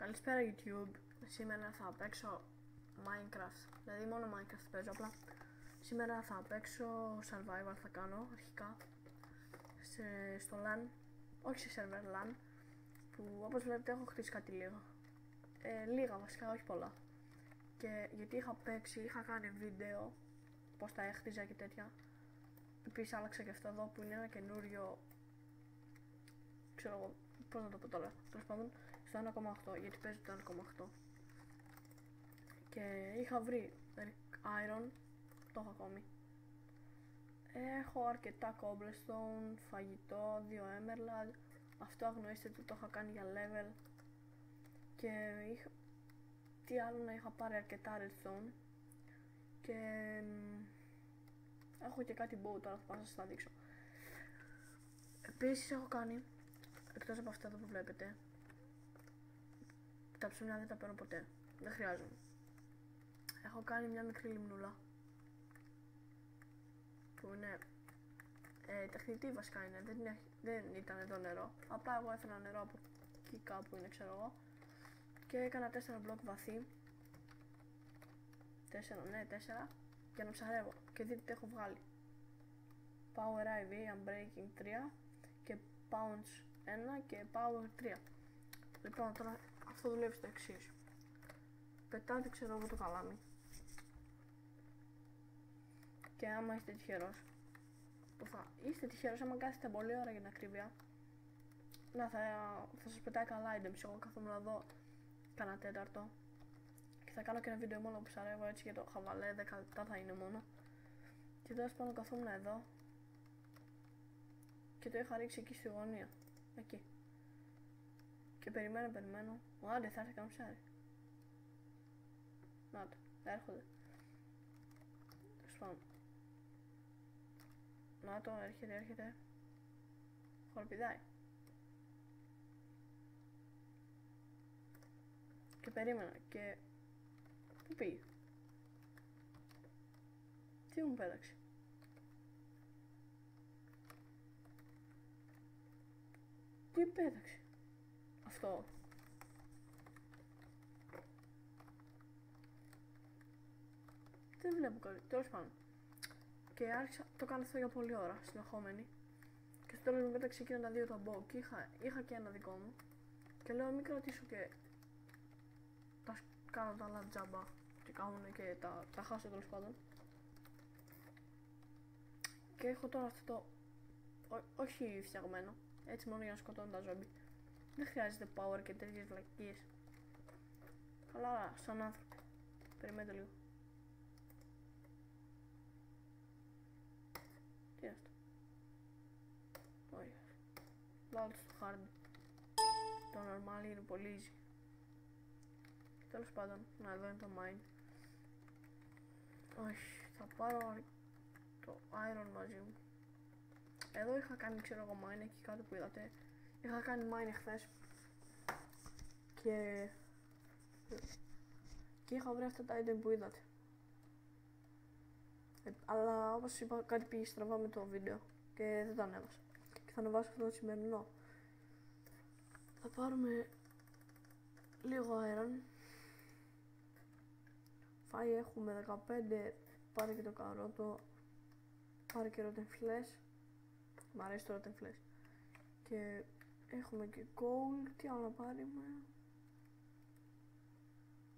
Καλησπέρα YouTube. Σήμερα θα παίξω Minecraft. Δηλαδή μόνο Minecraft παίζω απλά. Σήμερα θα παίξω survival, θα κάνω αρχικά στο LAN. Όχι σε server LAN, που όπως βλέπετε έχω χτίσει κάτι λίγο. Λίγα βασικά, όχι πολλά. Και γιατί είχα παίξει, είχα κάνει βίντεο πως τα έχτιζα και τέτοια. Επίσης άλλαξα και αυτό εδώ που είναι ένα καινούριο, ξέρω εγώ πώς να το πω τώρα, τέλος πάντων στο 1.8, γιατί παίζει το 1.8. Και είχα βρει iron, το έχω ακόμη. Έχω αρκετά cobblestone, φαγητό, 2 emerald. Αυτό αγνοήστε το είχα κάνει για level. Και είχα, τι άλλο να είχα πάρει, αρκετά redstone. Και έχω και κάτι bow, τώρα θα σας τα δείξω. Επίσης έχω κάνει, εκτός από αυτά εδώ που βλέπετε, τα ψωμιά δεν τα παίρνω ποτέ, δεν χρειάζομαι. Έχω κάνει μια μικρή λιμνούλα που είναι τεχνητή βασικά είναι, δεν ήταν εδώ νερό. Απλά εγώ έφερα νερό από εκεί κάπου είναι, ξέρω εγώ. Και έκανα 4 μπλοκ βαθύ. 4, για να ψαρεύω. Και δείτε τι έχω βγάλει. Power IV, Unbreaking 3 και Pounce 1 και Power 3. Λοιπόν, τώρα αυτό δουλεύει στο εξής. Πετάτε, ξέρω εγώ, το καλάμι. Και άμα είστε τυχερός, είστε τυχερός, άμα κάθετε πολλή ώρα για την ακρίβεια, θα σας πετάει καλά items. Εγώ καθόμουν εδώ κάνα τέταρτο και θα κάνω και ένα βίντεο μόνο που ψαρεύω, έτσι, για το χαβαλέ, 10 λεπτά θα είναι μόνο. Και τέλος πάντων καθόμουν εδώ και το είχα ρίξει εκεί στη γωνία, εκεί. Και περιμένω. Άντε, θα έρθει κανένα ψάρι. Να το, έρχονται. Τέλος πάντων. Να το, έρχεται. Χορπηδάει. Και περίμενα και... Πού πήγε? Τι μου πέταξε? Τι πέταξε? Αυτό. Δεν βλέπω κάτι, τέλος πάντων. Και άρχισα, το κάνω αυτό για πολλή ώρα, συνεχόμενη. Και στο τέλος μου πέταξε εκείνα τα δύο τα bow. Και είχα και ένα δικό μου. Και λέω μην κρατήσω και τα κάνω τα άλλα τζάμπα και κάνουν και τα χάσω, τέλος πάντων. Και έχω τώρα αυτό το, όχι φτιαγμένο, έτσι μόνο για να σκοτώνω τα ζόμπι. Δεν χρειάζεται power και τέτοιες βλακίες. Αλλά σαν άνθρωποι. Περιμένετε λίγο. Τι είναι αυτό? Όχι. Βάλω το στο hard. Το normal είναι πολύ easy. Τέλος πάντων, να εδώ είναι το mine. Όχι, θα πάρω το iron μαζί μου. Εδώ είχα κάνει, ξέρω εγώ, mine, εκεί κάτω που είδατε. Είχα κάνει mine εχθές. Και είχα βρει αυτά τα item που είδατε. Αλλά όπως είπα, κάτι πήγε στραβά με το βίντεο και δεν το ανέβασα. Και θα ανεβάσω αυτό το σημερινό. Θα πάρουμε λίγο iron. Φάει έχουμε 15. Πάρε και το καρότο. Πάρε και rotten flesh. Μ' αρέσει το rotten flesh. Και έχουμε και coal. Τι άλλο να πάρουμε?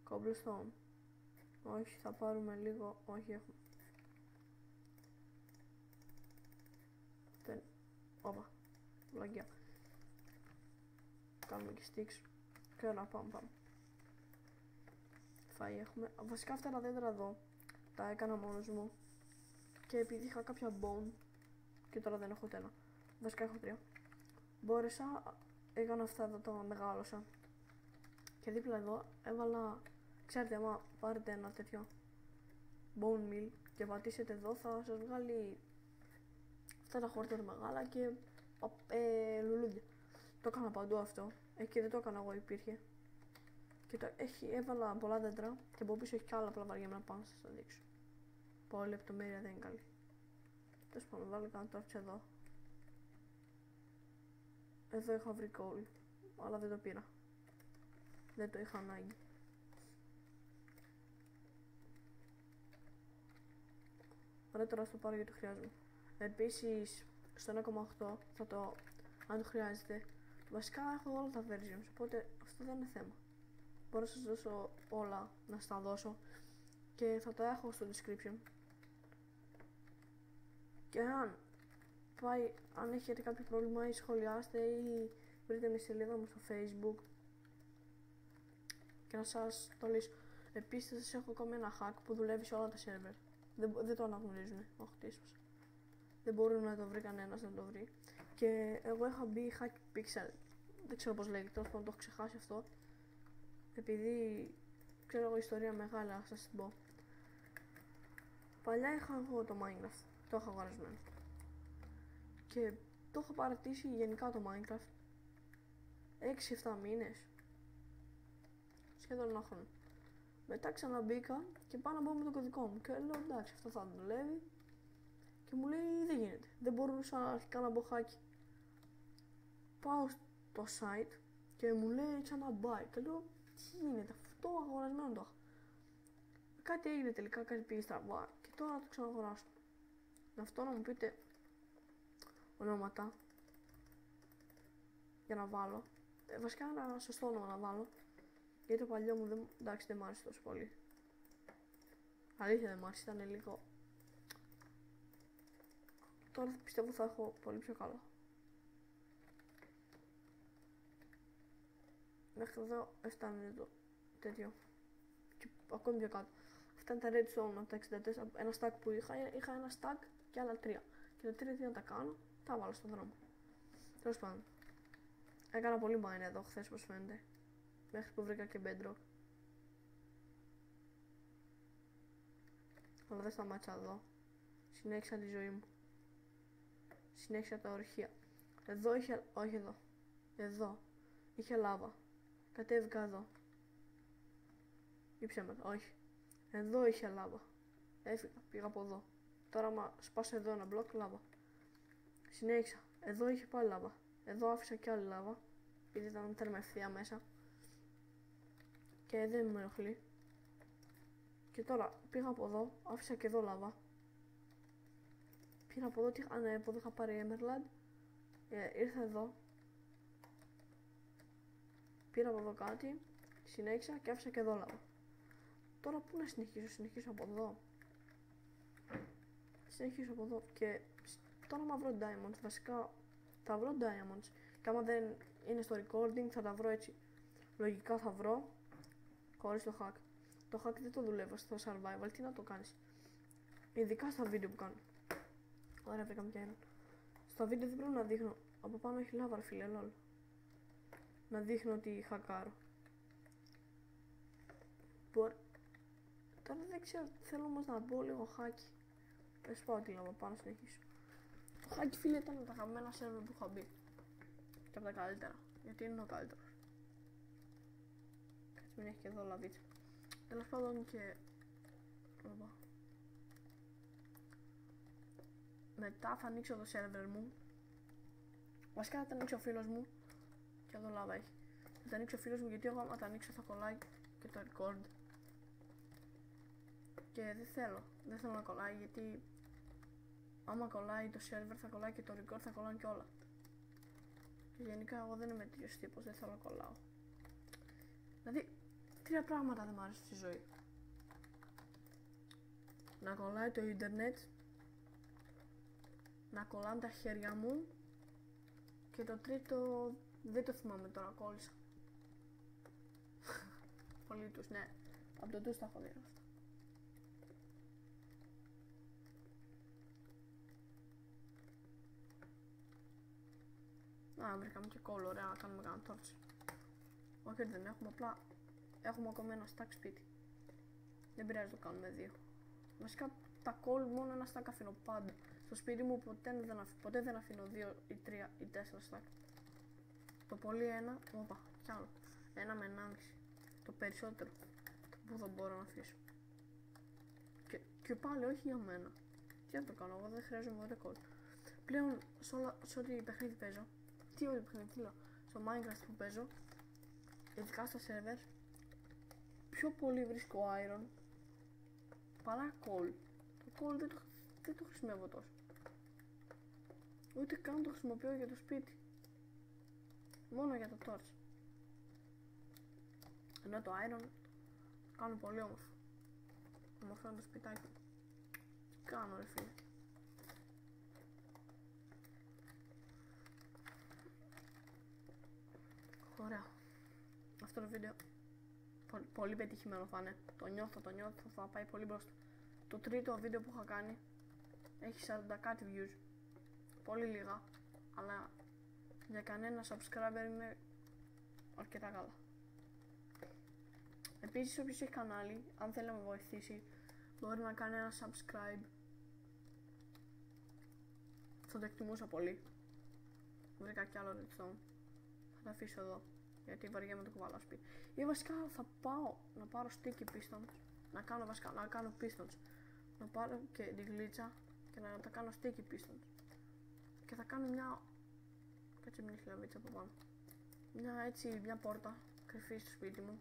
Cobblestone. Όχι, θα πάρουμε λίγο. Όχι, έχουμε. Δεν. Όπα. Βλαγιά. Κάνουμε και sticks. Και να πάμε. Φάει έχουμε. Βασικά αυτά τα δέντρα εδώ τα έκανα μόνος μου. Και επειδή είχα κάποια bone και τώρα δεν έχω ούτε ένα. Βασικά έχω 3. Μπόρεσα, έκανα αυτά εδώ, το μεγάλωσα. Και δίπλα εδώ έβαλα, ξέρετε, άμα πάρετε ένα τέτοιο bone meal και πατήσετε εδώ, θα σας βγάλει αυτά τα χόρτα μεγάλα και λουλούδια. Το έκανα παντού αυτό. Εκεί δεν το έκανα εγώ, υπήρχε. Και έβαλα πολλά δέντρα και από πίσω έχει κι άλλα, απλά βαριέμαι να πάω να σας τα δείξω. Πολλή λεπτομέρεια δεν είναι καλή. Τέλος πάντων, βάλω κανένα torch εδώ. Εδώ είχα βρει coal, αλλά δεν το πήρα. Δεν το είχα ανάγκη. Ωραία, τώρα θα το πάρω γιατί το χρειάζομαι. Επίσης, στο 1,8 θα το, αν το χρειάζεται. Βασικά έχω όλα τα versions, οπότε αυτό δεν είναι θέμα. Μπορώ να σας δώσω όλα, να σας τα δώσω και θα τα έχω στο description. Και αν έχετε κάποιο πρόβλημα ή σχολιάστε ή βρείτε με σελίδα μου στο facebook και να σας το λύσω. Επίσης σας έχω ακόμη ένα hack που δουλεύει σε όλα τα server. Δεν το αναγνωρίζουν, όχι τίσπασα. Δεν μπορούν να το βρει κανένας, να το βρει. Και εγώ είχα μπει hack pixel, δεν ξέρω πώς λέγεται, τέλος πάντων το έχω ξεχάσει αυτό. Επειδή ξέρω εγώ ιστορία μεγάλη, θα σας την πω. Παλιά είχα εγώ το Minecraft, το είχα αγορασμένο. Και το έχω παρατήσει γενικά το Minecraft 6-7 μήνες, σχεδόν ένα χρόνο. Μετά ξαναμπήκα και πάω να μπω με το κωδικό μου και λέω εντάξει, αυτό θα δουλεύει. Και μου λέει δεν γίνεται, δεν μπορούσα αρχικά να μπω hack. Πάω στο site και μου λέει ξαναμπάει και λέω τι γίνεται, αυτό αγορασμένο το είχα. Κάτι έγινε τελικά, κάτι πήγε στραβά και τώρα το ξαναγοράσω. Με αυτό να μου πείτε ονόματα για να βάλω. Βασικά ένα σωστό όνομα να βάλω. Γιατί το παλιό μου εντάξει, δεν μ' άρεσε τόσο πολύ. Αλήθεια δεν μ' άρεσε, ήταν λίγο. Τώρα πιστεύω θα έχω πολύ πιο καλό. Μέχρι εδώ έφτανε το τέτοιο. Και ακόμη πιο κάτω. Αυτά είναι τα redstone από τα 64. Ένα stack που είχα ένα stack και άλλα 3. Και τα 3 τι να τα κάνω, τα βάλω στον δρόμο. Τέλος πάντων. Έκανα πολύ mine εδώ χθες, όπως φαίνεται. Μέχρι που βρήκα και bedrock. Αλλά δεν σταμάτησα εδώ. Συνέχισα τη ζωή μου. Συνέχισα τα ορυχεία. Εδώ είχε. Όχι εδώ. Εδώ. Είχε λάβα. Κατέβηκα εδώ. Ή ψέματα. Όχι. Εδώ είχε λάβα. Έφυγα. Πήγα από εδώ. Τώρα άμα σπάσω εδώ ένα μπλοκ, λάβα. Συνέχισα. Εδώ είχε πάλι λάβα. Εδώ άφησα και άλλη λάβα. Επειδή ήταν τέρμα ευθεία μέσα. Και δεν με ενοχλεί. Και τώρα πήγα από εδώ. Άφησα και εδώ λάβα. Πήρα από εδώ. Ναι, από εδώ είχα πάρει Emerald. Ήρθα εδώ. Πήρα από εδώ κάτι. Συνέχισα και άφησα και εδώ λάβα. Τώρα πού να συνεχίσω, συνεχίσω από εδώ. Συνεχίσω από εδώ και τώρα άμα βρω diamonds, βασικά θα βρω diamonds και άμα δεν είναι στο recording θα τα βρω έτσι. Λογικά θα βρω χωρίς το hack. Το hack δεν το δουλεύω στο survival, τι να το κάνεις. Ειδικά στα βίντεο που κάνω. Ωραία, βρήκαμε και ένα. Στα βίντεο δεν πρέπει να δείχνω. Από πάνω έχει λάβα, φίλε, lol. Να δείχνω ότι χακάρω. Τώρα δεν ξέρω, θέλω όμως να μπω λίγο χάκι. Δεν πάω τη λάβα, πάνω συνεχίσω. Το χάκι, φίλε, ήταν τα χαμένα σερβερ που είχα μπει. Και από τα καλύτερα. Γιατί είναι ο καλύτερος. Κάτσε μην έχει και εδώ λαβίτσα. Τέλος πάντων και. Μετά θα ανοίξω το σερβερ μου. Βασικά θα τα ανοίξει ο φίλος μου. Και εδώ λάβα έχει. Θα τα ανοίξει ο φίλος μου γιατί εγώ άμα τα ανοίξω θα κολλάει και το record. Και δεν θέλω να κολλάει γιατί άμα κολλάει το server θα κολλάει και το record, θα κολλάνε και όλα. Και γενικά εγώ δεν είμαι τέτοιος τύπος, δεν θέλω να κολλάω. Δηλαδή, 3 πράγματα δεν μου άρεσουν στη ζωή. Να κολλάει το ίντερνετ, να κολλάνε τα χέρια μου και το τρίτο δεν το θυμάμαι τώρα, κόλλησα. Πολύ τους, ναι. Από το τους τα έχω δει αυτά. Βρήκαμε και κόλλο, ωραία, να κάνουμε κανένα τόρτσι. Όχι, δεν έχουμε, απλά έχουμε ακόμα ένα stack σπίτι. Δεν πειράζει να το κάνουμε 2. Βασικά τα κόλλ μόνο ένα stack αφήνω πάντα. Στο σπίτι μου ποτέ δεν αφήνω 2 ή 3 ή 4 stack. Το πολύ ένα, όπα, κι άλλο. Ένα με 1,5. Το περισσότερο που δεν μπορώ να αφήσω. Και πάλι όχι για μένα. Τι να το κάνω, εγώ δεν χρειάζομαι ούτε κόλλ. Πλέον σε ό,τι παιχνίδι παίζω. Τι όλο παιχνίδι, τι λέω. Στο Minecraft που παίζω, ειδικά στο server, πιο πολύ βρίσκω iron παρά coal. Το coal δεν το χρησιμεύω τόσο. Ούτε καν το χρησιμοποιώ για το σπίτι. Μόνο για το torch. Ενώ το iron το κάνω πολύ όμορφο. Ομορφώνω το σπιτάκι μου. Τι κάνω ρε φίλε. Ωραία. Αυτό το βίντεο πολύ πετυχημένο θα είναι. Το νιώθω, θα πάει πολύ μπροστά. Το τρίτο βίντεο που είχα κάνει έχει 40 κάτι views. Πολύ λίγα, αλλά για κανένα subscriber είναι αρκετά καλά. Επίσης όποιος έχει κανάλι, αν θέλει να με βοηθήσει, μπορεί να κάνει ένα subscribe. Θα το εκτιμούσα πολύ. Βρήκα κι άλλο redstone. Θα το αφήσω εδώ, γιατί βαριέμαι το κουβαλάω σπίτι. Ή βασικά θα πάω να πάρω sticky pistons, να κάνω pistons. Να πάρω και τη γλίτσα και να τα κάνω sticky pistons. Και θα κάνω μια... Κάτσε μια χιλιαβίτσα από πάνω. Μια πόρτα κρυφή στο σπίτι μου.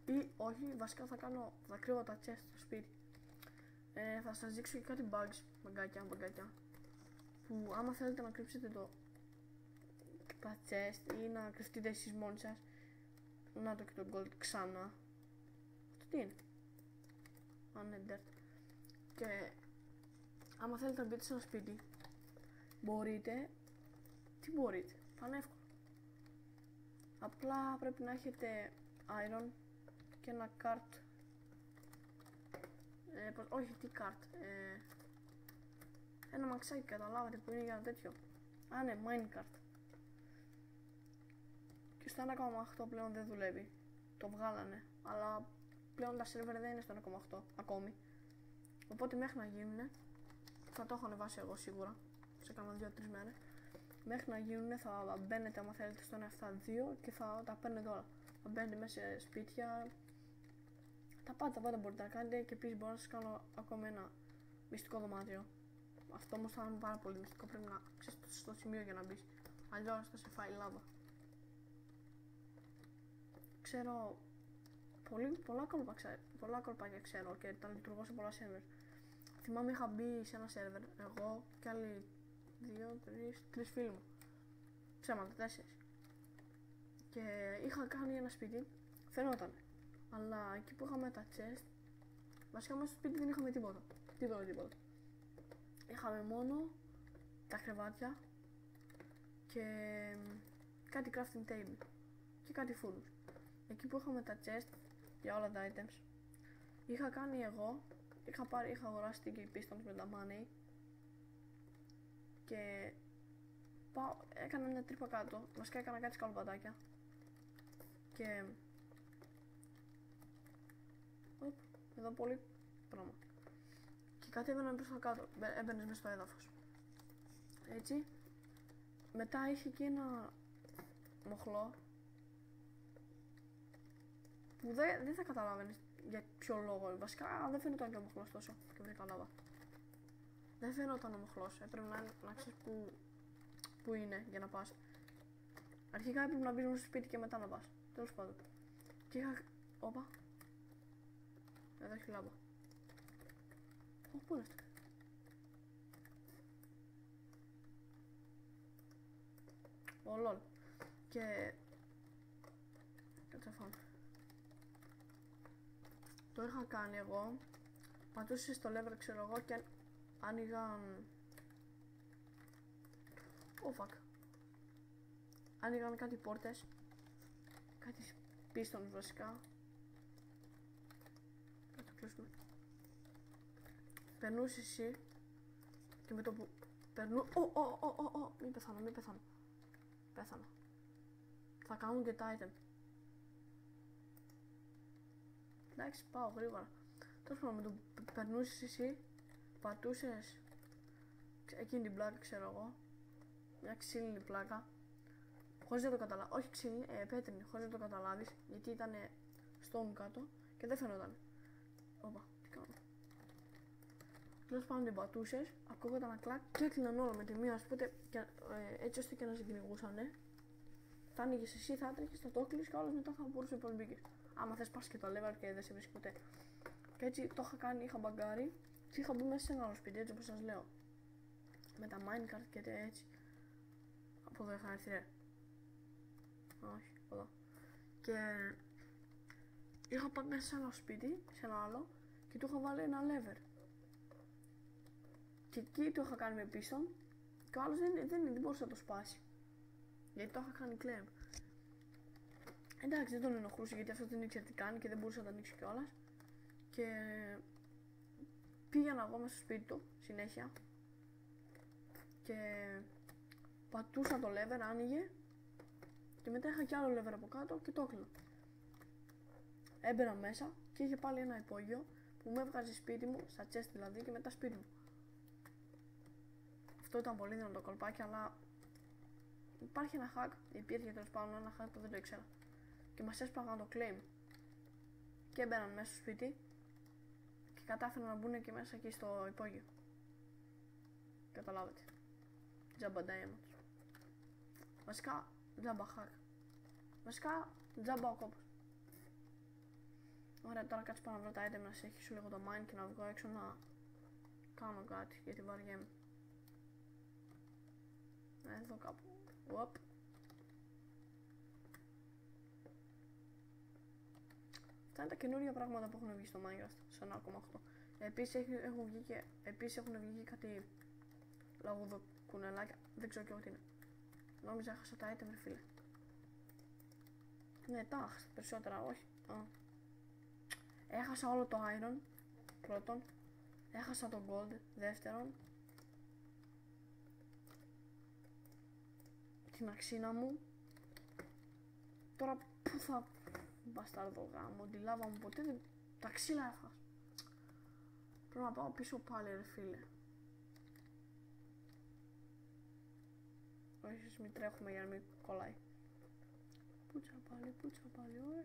Ή όχι, βασικά θα κρύβω τα chest στο σπίτι. Θα σας δείξω και κάτι bugs, μπαγκάκια. Που άμα θέλετε να κρύψετε τα chest ή να κρυφτείτε εσείς μόνοι σας. Να το και το gold ξανά. Αυτό τι είναι? Ναι, dirt. Και άμα θέλετε να μπείτε σε ένα σπίτι, μπορείτε. Τι μπορείτε? Πανεύκολο. Απλά πρέπει να έχετε iron και ένα cart. Όχι, τι cart? Ένα μαξάκι, καταλάβατε, που είναι για ένα τέτοιο. Ναι, minecart. Και στο 1,8 πλέον δεν δουλεύει. Το βγάλανε, αλλά πλέον τα server δεν είναι στο 1,8 ακόμη. Οπότε μέχρι να γίνουνε, θα το έχω ανεβάσει εγώ σίγουρα σε κάνα 2-3 μέρες. Μέχρι να γίνουνε θα μπαίνετε άμα θέλετε στο 1.7.2 και θα τα παίρνετε όλα. Θα μπαίνετε μέσα σε σπίτια. Τα πάντα μπορείτε να κάνετε και επίσης μπορώ να σας κάνω ακόμα ένα μυστικό δωμάτιο. Αυτό όμως θα είναι πάρα πολύ μυστικό, πρέπει να ξέρεις στο σημείο για να μπεις. Αλλιώς θα σε φάει λάβα. Ξέρω πολλά κολπάκια ξέρω και τα λειτουργώ σε πολλά σερβερ. Θυμάμαι είχα μπει σε ένα σερβερ, εγώ και άλλοι 2-3 φίλοι μου. Ψέματα, 4. Και είχα κάνει ένα σπίτι, φαινόταν. Αλλά εκεί που είχαμε τα chest, βασικά μέσα στο σπίτι δεν είχαμε τίποτα. Είχαμε μόνο τα κρεβάτια και κάτι crafting table και κάτι φούρνους. Εκεί που είχαμε τα chest για όλα τα items, είχα κάνει εγώ, είχα αγοράσει την pistons με τα money και έκανα μια τρύπα κάτω, βασικά έκανα κάτι σκαλοπατάκια και εδώ πολύ πράγμα και κατέβαιναν προς τα κάτω, έμπαινες μέσα στο έδαφος. Έτσι, μετά είχε εκεί ένα μοχλό που δεν θα καταλάβαινες για ποιο λόγο. Βασικά δεν φαίνονταν και ο μοχλός τόσο και βρήκα λάβα. Δεν φαίνονταν ο μοχλός, έπρεπε να ξέρεις που είναι για να πας. Αρχικά έπρεπε να μπεις μέσα στο σπίτι και μετά να πας. Τέλος πάντων. Και είχα... Όπα. Εδώ έχει λάβα. Πού είναι αυτό? Λολ. Και... Κάτσε φάμε. Το είχα κάνει εγώ. Πατούσες στο lever ξέρω εγώ και άνοιγαν... fuck. Άνοιγαν κάτι πόρτες. Κάτι πίστονες βασικά. Θα το κλείσουμε. Περνούσες εσύ και με το που μην πεθάνω. Πέθανα. Θα κάνουν και τα item. Εντάξει, πάω γρήγορα. Τέλος πάντων, με το που περνούσες εσύ, πατούσες εκείνη την πλάκα, ξέρω εγώ. Μια ξύλινη πλάκα. Χωρίς να το καταλάβεις. Όχι ξύλινη, πέτρινη, χωρίς να το καταλάβεις. Γιατί ήταν stone κάτω και δεν φαινόταν. Όπα, τι κάνω. Τέλος πάντων την πατούσες, ακούγονταν ένα κλακ και έκλειναν όλα με τη μία. Οπότε έτσι ώστε και να σε κυνηγούσανε. θα άνοιγες εσύ, θα έτρεχες, θα το έκλεισες και όλος μετά θα μπορούσε να μπήκες. Άμα θες πας και το lever και δεν σε βρίσκει ποτέ. Και έτσι το είχα κάνει, είχα μπαγκάρει και είχα μπει μέσα σε ένα άλλο σπίτι, έτσι όπως σας λέω. Με τα minecart και έτσι. Από εδώ είχα έρθει, ρε. Όχι, εδώ. Και είχα πάει μέσα σε ένα σπίτι, σε ένα άλλο, και του είχα βάλει ένα lever. Και εκεί το είχα κάνει με πίσω και ο άλλος δεν μπορούσε να το σπάσει. Γιατί το είχα κάνει claim. Εντάξει, δεν τον ενοχλούσε γιατί αυτό δεν ήξερε τι κάνει και δεν μπορούσε να το ανοίξει κιόλας. Και πήγαινα εγώ μέσα στο σπίτι του συνέχεια και πατούσα το lever, άνοιγε και μετά είχα κι άλλο lever από κάτω και το έκλεινα. Έμπαινα μέσα και είχε πάλι ένα υπόγειο που μου έβγαζε σπίτι μου, στα chest δηλαδή, και μετά σπίτι μου. Αυτό ήταν πολύ δυνατό κολπάκι, αλλά υπάρχει ένα hack, υπήρχε τέλος πάντων ένα hack που δεν το ήξερα και μας έσπαγαν το claim και έμπαιναν μέσα στο σπίτι και κατάφεραν να μπουν και μέσα εκεί στο υπόγειο. Καταλάβετε. Τζάμπα diamonds. Βασικά τζάμπα hack. Βασικά τζάμπα ο κόπος. Ωραία, τώρα κάτσε πάνω να βρω τα item, να συνεχίσω λίγο το mine και να βγω έξω να κάνω κάτι γιατί βαριέμαι. Εδώ κάπου. Οπ. Αυτά είναι τα καινούργια πράγματα που έχουν βγει στο Minecraft, στο 1.8. Επίσης έχουν βγει κάτι λαγουδοκουνελάκια, δεν ξέρω και εγώ τι είναι. Νόμιζα έχασα τα item, ρε φίλε. Ναι, τα έχασα περισσότερα, όχι. Έχασα όλο το iron, πρώτον. Έχασα το gold, δεύτερον. Την αξίνα μου. Τώρα πού θα μπαστάρδω γάμο, τη λάβα μου ποτέ δεν... Τα ξύλα έχασα. Πρέπει να πάω πίσω πάλι, ρε φίλε. Όχι, μην τρέχουμε για να μην κολλάει. Πούτσα πάλι, ωραία.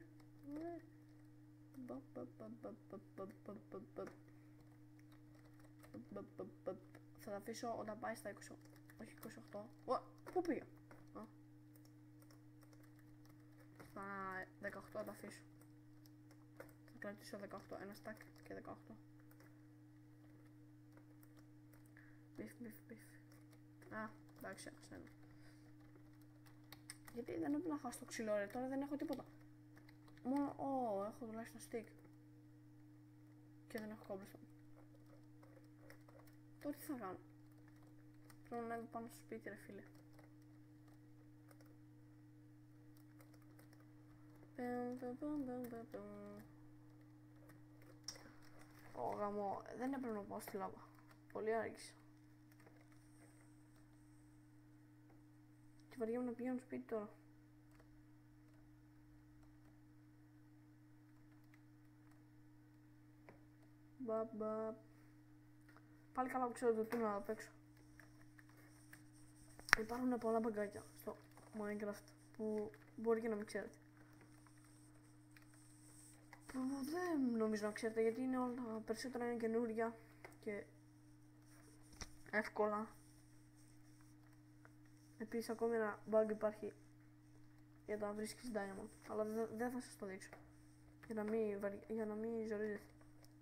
Θα τα αφήσω όταν πάει στα 20, όχι 28. Πού πήγα? Στα 18 θα τα αφήσω. Θα κρατήσω 18, ένα stack και 18. Μπιφ. Εντάξει, έχασα ένα. Γιατί δεν έπρεπε να χάσω το ξύλο, ρε, τώρα δεν έχω τίποτα. Μόνο, έχω τουλάχιστον stick. Και δεν έχω cobblestone. Τώρα τι θα κάνω? Πρέπει να ανέβω πάνω στο σπίτι, ρε φίλε. Γαμό, δεν έπρεπε να πάω στη λάβα. Πολύ άργησα. Και βαριέμαι να πηγαίνω σπίτι τώρα. Μπαμπ. Πάλι καλά που ξέρω το τι να παίξω. Υπάρχουν πολλά μπαγκάκια στο Minecraft που μπορεί και να μην ξέρετε. Που δεν νομίζω να ξέρετε γιατί είναι όλα τα περισσότερα είναι καινούρια και εύκολα. Επίσης ακόμη ένα bug υπάρχει για να βρίσκεις diamond, αλλά δεν θα σας το δείξω για να μην ζορίζετε.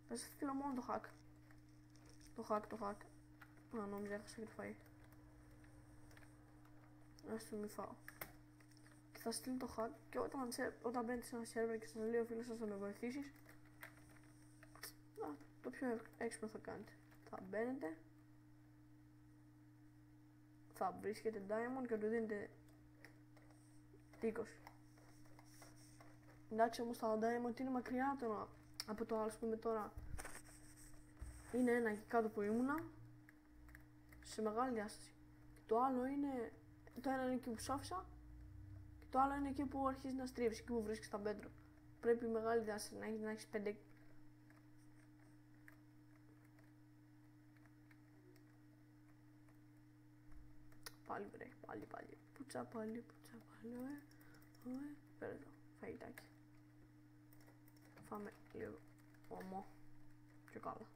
Θα σας στείλω μόνο το hack. Το hack. Νόμιζα έχασα και το φαΐ. Ας το μη φάω. Και θα στείλω το hack και όταν μπαίνετε σε ένα server και σας λέει ο φίλος σας να με βοηθήσεις, το πιο έξυπνο θα κάνετε. Θα μπαίνετε, θα βρίσκετε diamond και του δίνετε 20. Εντάξει, όμως τα diamond είναι μακριά τώρα από το άλλο, ας πούμε τώρα. Είναι ένα εκεί κάτω που ήμουνα, σε μεγάλη διάσταση. Και το άλλο είναι, το ένα είναι εκεί που σ' άφησα και το άλλο είναι εκεί που αρχίζει να στρίβεις, εκεί που βρίσκεις τα bedrock. Πρέπει μεγάλη διάσταση να έχεις 5. Πάλι βρε, πάλι. Πουτσα πάλι, πέρα εδώ, φαγητάκι. Φάμε λίγο ομό και καλά.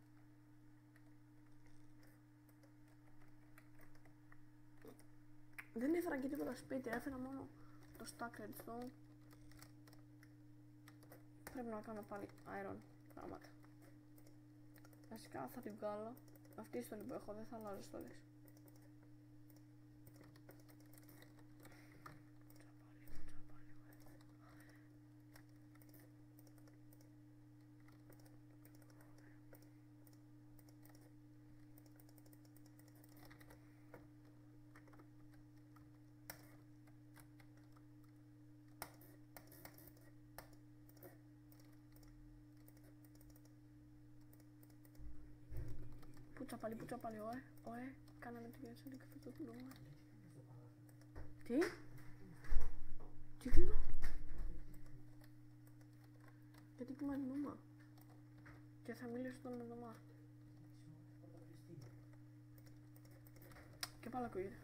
Δεν έφερα και τίποτα σπίτι, έφερα μόνο το stack redstone. Πρέπει να κάνω πάλι iron πράγματα. Βασικά θα την βγάλω. Αυτή η στολή που έχω δεν θα αλλάζω στολές. Πούτσα πάλι, ωε, κάναμε τη διάσταση και αυτό το νόμο. Τι κλείνω? Γιατί κοιμάει νόμα και θα μιλήσω τώρα με νόμα. Και πάλι ακούγεται.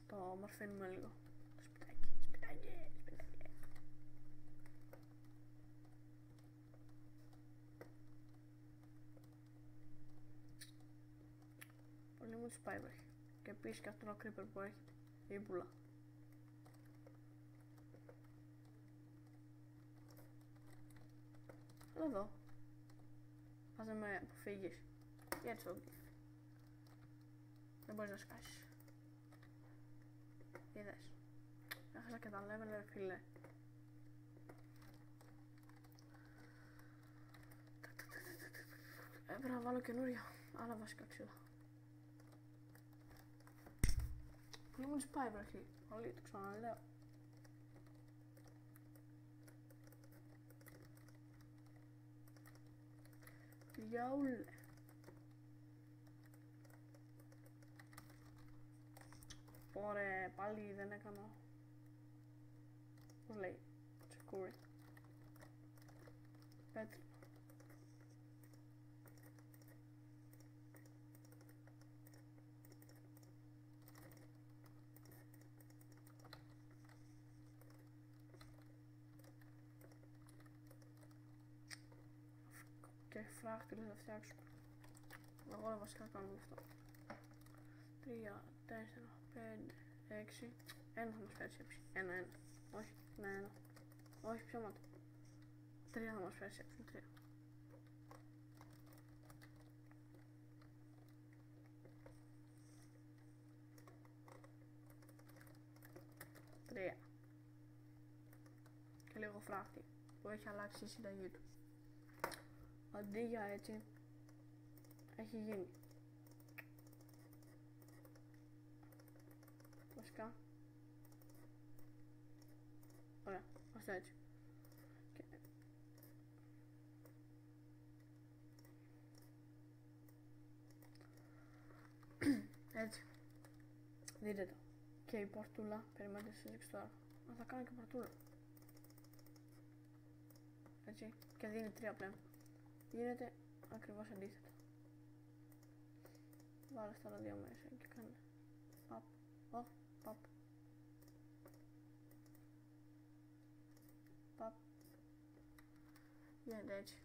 Το μορφαίνουμε λίγο. Το σπιτάκι. Πολύ μου τους πάει βρέχει. Και επίσης και αυτό το creeper που έχει. Η πουλά. Εδώ. Ας να με αποφύγεις. Γιατί το δει. Δεν μπορείς να σκάσεις. Είδες. Έχασα και τα level, ρε φίλε. Έπρεπε να βάλω καινούρια. Άλλα βασικά ξύλα. Πολύ μου πάει βραχή. Όλοι το ξαναλέω. Γιαούλε. Ωραία, πάλι δεν έκανα. Πώς λέει, τσεκούρι. Πέτρι. Και φράχτυλες θα φτιάξουμε. Εγώ βασικά κάνουμε αυτό. 3, 4, 5, 6. Ένα θα μας φέρει έψη. Ένα. Όχι, ένα. Όχι, ψέματα. 3 θα μας φέρει έψη. 3. Και λίγο φράχτη που έχει αλλάξει η συνταγή του. Αντί για έτσι, έχει γίνει. Βασικά. Ωραία, αυτό έτσι. Και... έτσι. Δείτε το. Και η πορτούλα, περιμένετε συζήτηση τώρα. Αλλά θα κάνω και πορτούλα. Έτσι. Και δίνει 3 πλέον. Γίνεται ακριβώς αντίθετα. Βάλε στα δύο μέσα και κάνε παπ, παπ, παπ. Γίνεται έτσι.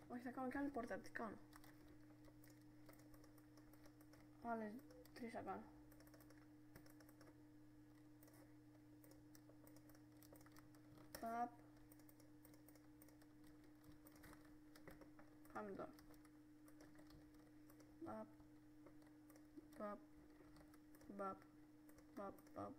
Όχι, θα κάνω και άλλη πόρτα, τι κάνω. Άλλες 3 θα κάνω. Παπ. Πάμε τώρα. Παπ. Παπ. Παπ. Παπ. Παπ.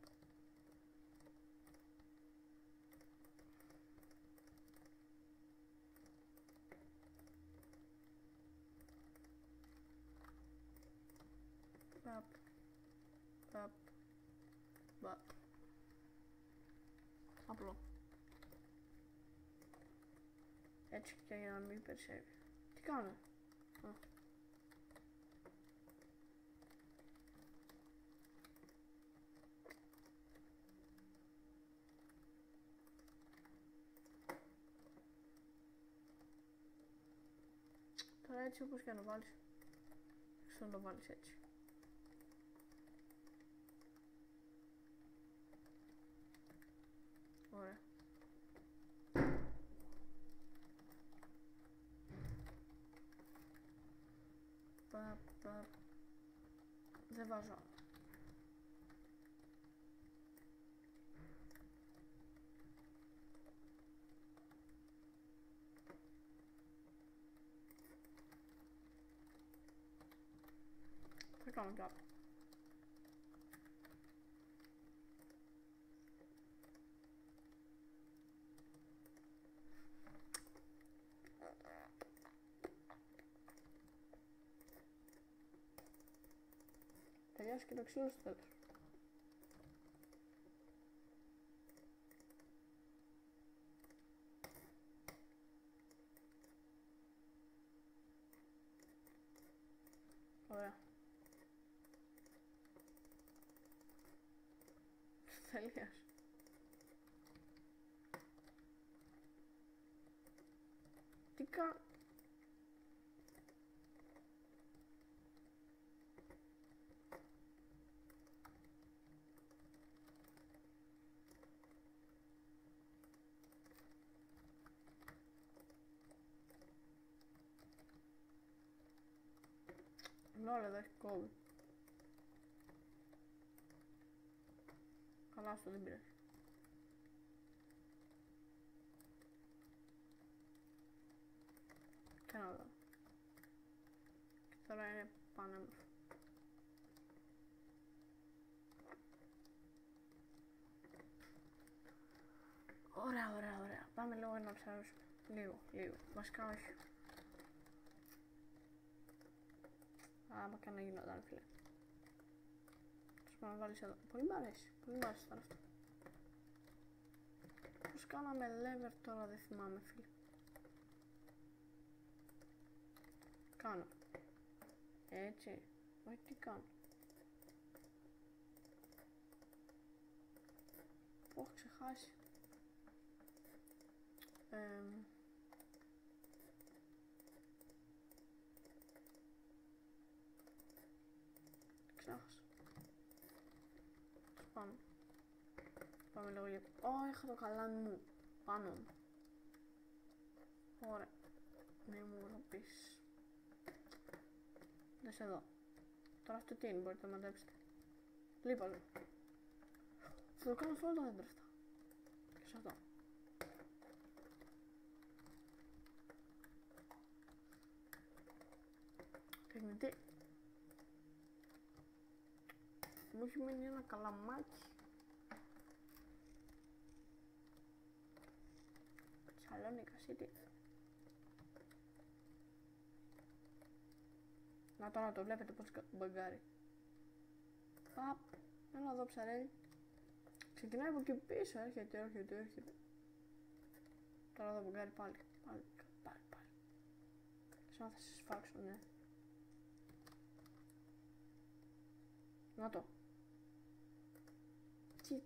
Παπ. Παπ. Παπ. Απλό. Έτσι και για να μην περισσεύει. Τι κάνω. Τώρα έτσι όπως και να βάλεις. Στο να το βάλεις έτσι. Ωραία. Δεν βάζω. Θα κάνω κι άλλο. Τελειώσει και το ξύλο στο τέλος. Ωραία. Τελείωσε. Τι κάνω. Όλα εδώ έχει κόβει. Καλά αυτό δεν πειράζει. Και να δω. Και τώρα είναι πανέμορφο. Ωραία, ωραία, ωραία. Πάμε λίγο να ψαρώσουμε. Λίγο. Βασικά όχι. Άμα και να γινόταν, φίλε. Θέλω να βάλεις εδώ. Πολύ μ' αρέσει τώρα αυτό. Πώς κάναμε lever τώρα, δεν θυμάμαι, φίλε. Κάνω. Έτσι. Όχι, τι κάνω. Το έχω ξεχάσει. Ξέχασα. Πάμε λίγο για... είχα το καλάμι μου πάνω μου. Ωραία. Μη μου το πεις. Δες εδώ. Τώρα αυτό τι είναι, μπορείτε να μαντέψετε. Λείπα. Θα το κάνω σε όλα τα δέντρα αυτά. Και σε αυτό. Τεχνητή. Μου έχει μείνει ένα καλαμάκι. Σαλόνικα City. Να το βλέπετε πως μπαγκάρει. Παπ, έλα εδώ ψαρέλι. Ξεκινάει από εκεί πίσω, έρχεται. Τώρα εδώ μπαγκάρει πάλι. Σαν να θα σε σφάξω, ναι. Να το. Τι,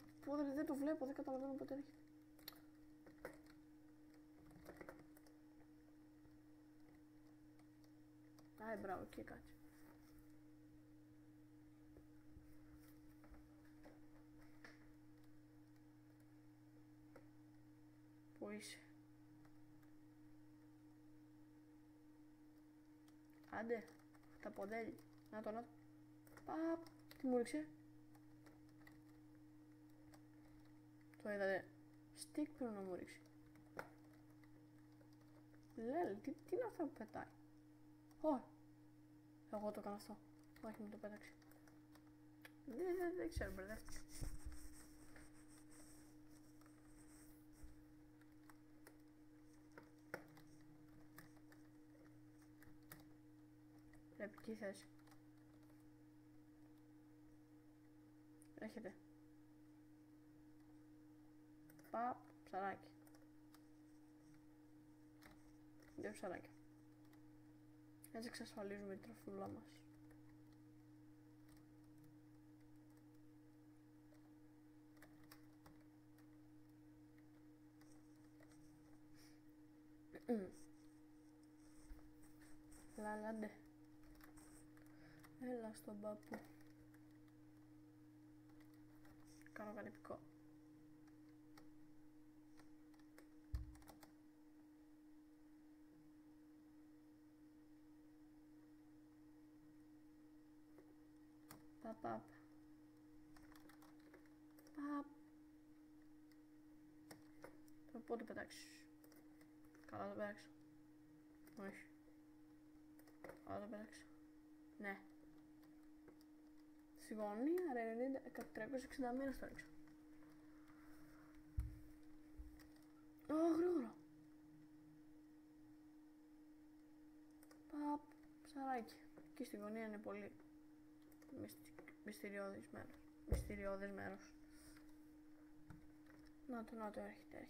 δεν το βλέπω, δεν καταλαβαίνω πότε έρχεται. Μπράβο, εκεί κάτσε. Πού είσαι? Άντε, τα ποδέλια. Να το. Παπ, τι μου ρίξε. Το είδατε. Στικ πρέπει να μου ρίξει. Λέλ, τι είναι αυτό που πετάει. Όχι. Εγώ το έκανα αυτό. Όχι, μου το πέταξε. Δεν ξέρω, μπερδεύτηκα. Λεπτική θέση. Έρχεται. Παπ, ψαράκι. Δύο ψαράκια. Έτσι εξασφαλίζουμε την τροφούλα μας. Λαλάντε. Έλα στον παππού. Κάνω κάτι πικό. Παπ, παπ. Παπ. Πότε πετάξεις? Καλά το πέταξα. Όχι. Καλά το πέταξα. Ναι. Στη γωνία ρε, 360 μοίρες το ρίξα. Γρήγορα. Παπ, ψαράκι. Εκεί στη γωνία είναι πολύ μυστηριώδες μέρος. Να το, έρχεται.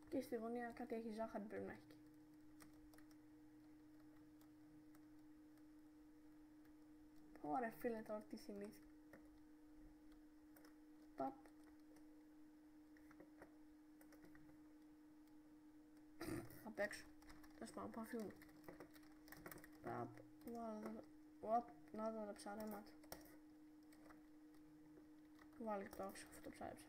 Και στη γωνία κάτι έχει ζάχαρη, πρέπει να έχει. Ωραία φίλε, τώρα τι θυμήθη. Παπ. Απ' έξω. Τέλος πάντων, πάω φύγουμε. Παπ. Να δω τα ψαρέματα. Βάλε το άξιο, αυτό το ψάρεψα.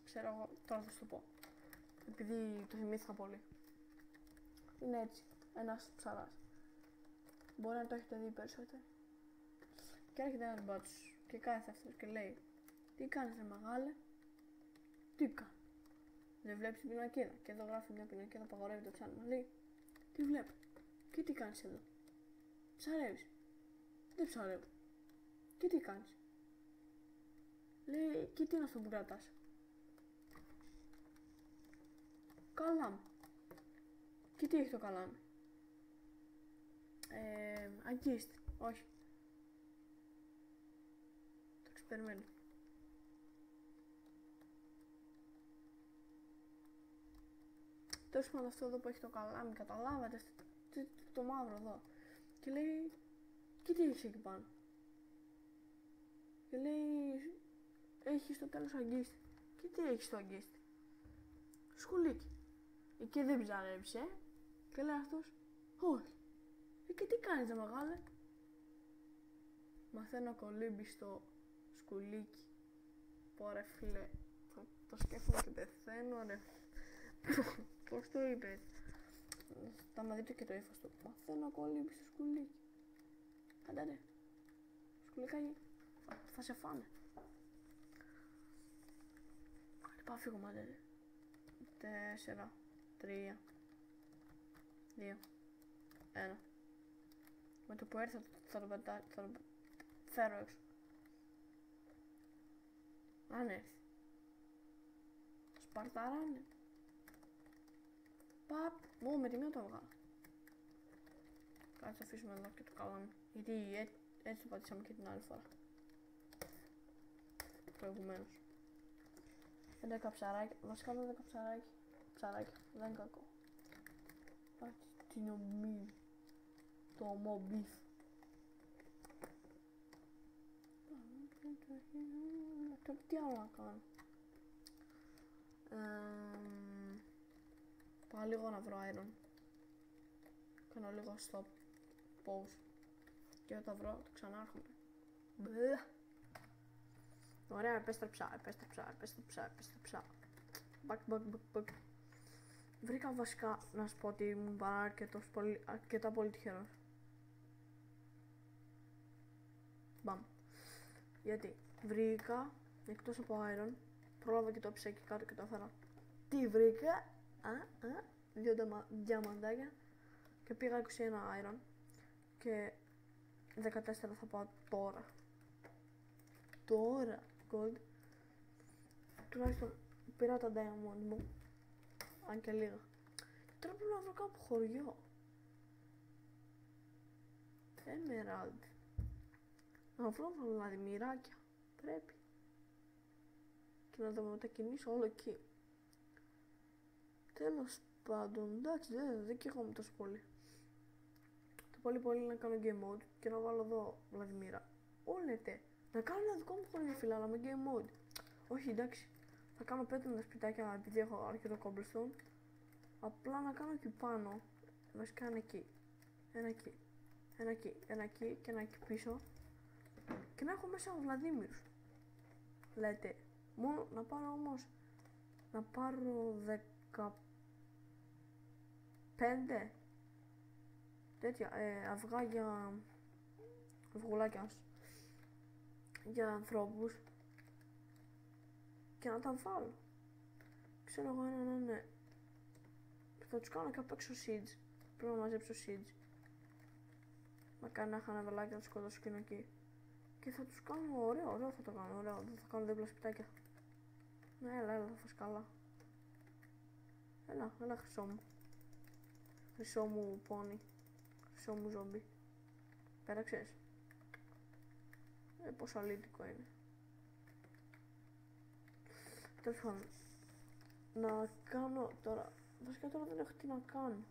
Ξέρω εγώ, τώρα θα σου το πω. Επειδή το θυμήθηκα πολύ. Είναι έτσι, ένας ψαράς. Μπορεί να το έχετε δει περισσότερο. Και έρχεται ένας μπάτσος και κάθεται αυτός και λέει: τι κάνεις ρε μεγάλε? Τι κάνω? Δεν βλέπεις την πινακίδα? Και εδώ γράφει μια πινακίδα, απαγορεύει το ψάρεμα. Λέει: τι βλέπω? Και τι κάνεις εδώ? Ψαρεύεις? Δεν ψαρεύω. Και τι κάνεις? Λέει: και τι είναι αυτό που κρατάς? Καλάμι. Και τι έχει το καλάμι? Αγκίστη. Όχι. Το εξπεριμένω. Τέλος πάντων, αυτό εδώ που έχει το καλάμι, καταλάβατε, το μαύρο εδώ. Και λέει: και τι έχεις εκεί πάνω? Και λέει: έχει στο τέλος αγκίστη. Και τι έχει στο αγκίστη? Σκουλίκι. Και δεν ψαρέψε. Και λέει αυτός: όχι. Και τι κάνεις ρε μεγάλε? Μαθαίνω κολύμπι στο σκουλίκι. Πω ρε φίλε, το σκέφτομαι και πεθαίνω ρε. Πώς το είπες? Θα με δείτε και το ύφος του. Μαθαίνω κολύμπι στο σκουλίκι. Άντε ρε. Σκουλικάκι, θα σε φάνε. Πάω φύγω μάτε ρε. 4, 3, 2, 1. Με το που έρθει θα το φέρω έξω. Αν έρθει. Σπαρταράνε. Παπ. Μου με τη μία το έβγαλα. Κάτσε αφήσουμε εδώ και το καλάμι. Γιατί έτσι το πατήσαμε και την άλλη φορά. Προηγουμένως. 11 ψαράκι. Βασικά 12 ψαράκι. Ψαράκι. Δεν είναι κακό. Πάτε την ομή. Το ομό-μπιφ. Τώρα τι άλλο να κάνω? Πάω λίγο να βρω iron. Κάνω λίγο stop pause. Και όταν βρω το ξανάρχομαι. Ωραία, επέστρεψα. Back. Βρήκα βασικά να σου πω ότι ήμουν αρκετά πολύ τυχερός. Μπαμ. Γιατί βρήκα, εκτός από iron, πρόλαβα και το έψα εκεί κάτω και το έφερα. Τι βρήκα? 2 διαμαντάκια και πήγα 21 iron και 14 θα πάω τώρα. Gold. Τουλάχιστον πήρα τα diamond μου, αν και λίγα. Τώρα πρέπει να βρω κάπου χωριό. Emerald. Να βρω Βλαδιμιράκια. Πρέπει. Και να τα μετακινήσω όλο εκεί. Τέλος πάντων, εντάξει, δεν καίγομαι τόσο πολύ. Το πολύ να κάνω game mode και να βάλω εδώ Βλαδιμίρα. Όλετε. Να κάνω ένα δικό μου χωριό φίλε, αλλά με game mode. Όχι, εντάξει. Θα κάνω πέτρινα σπιτάκια επειδή έχω αρκετό cobblestone. Απλά να κάνω εκεί πάνω. Βασικά ένα εκεί. Ένα εκεί και ένα εκεί πίσω. Και να έχω μέσα ο Βλαδίμηρος. Λέτε. Μόνο να πάρω όμως, να πάρω 15 τέτοια αυγά για αυγουλάκια για ανθρώπους και να τα βάλω. Ξέρω εγώ ένα να είναι. Θα τους κάνω και απ' έξω seeds. Πρέπει να μαζέψω seeds. Μακάρι να είχα ένα βελάκι να τους σκοτώσω εκείνο εκεί. Και θα τους κάνω ωραίο θα το κάνω, ωραίο. Δεν θα κάνω δίπλα σπιτάκια. Ναι, έλα, θα φας καλά. Έλα χρυσό μου. Χρυσό μου πόνι. Χρυσό μου ζόμπι. Πέραξες. Πόσο αλήτικο είναι. Τέλος πάντων. Να κάνω τώρα. Βασικά τώρα δεν έχω τι να κάνω.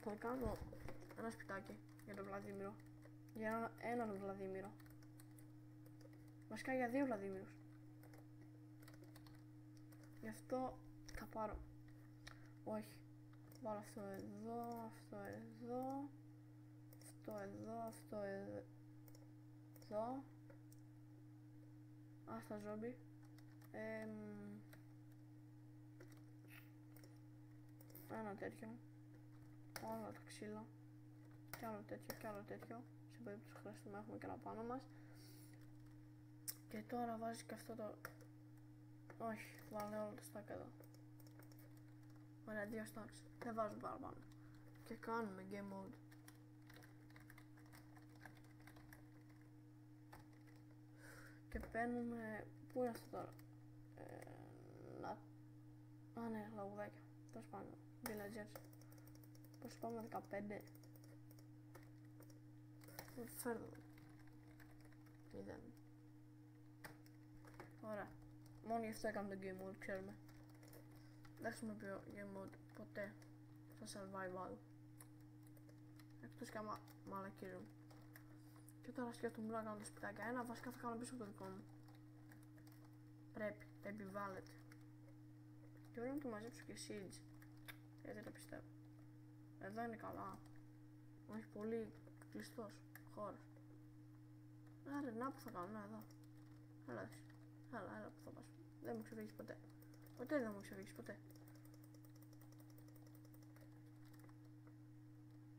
Θα κάνω ένα σπιτάκι για τον Βλαδίμηρο. Για έναν Βλαδίμηρο. Βασικά για 2 Βλαδίμηρους. Γι' αυτό θα πάρω. Όχι. Βάλω αυτό εδώ, αυτό εδώ. Αυτό εδώ, αυτό εδώ. Άστα ζόμπι. Ένα τέτοιο. Όλα τα ξύλα. Και άλλο τέτοιο και άλλο τέτοιο. Σε περίπτωση που χρειαστούμε έχουμε και ένα πάνω μας. Και τώρα βάζει και αυτό το. Όχι, βάλε όλα τα στάκ εδώ. Ωραία, 2 stacks. Δεν βάζω παραπάνω. Και κάνουμε game mode. Και παίρνουμε. Πού είναι αυτό τώρα? Α, ναι, λαγουδάκια. Τέλος πάντων. Villagers. Πώς πάμε 15. Φέρνω. 0. Ωραία. Μόνο γι' αυτό έκαμε το game mode, ξέρουμε. Δεν χρησιμοποιώ game mode ποτέ στο survival. Εκτός και άμα μαλακίζουν. Και τώρα σκέφτομαι να κάνω το σπιτάκια. Ένα βασικά θα κάνω πίσω από το δικό μου. Πρέπει, επιβάλλεται. Και πρέπει να του μαζέψω και seeds. Γιατί το πιστεύω. Εδώ είναι καλά. Όχι πολύ κλειστός χώρος. Άρα να που θα κάνω, να εδώ. Έλα που θα πας. Δεν μου ξεφύγεις ποτέ. Ποτέ δεν μου ξεφύγεις ποτέ.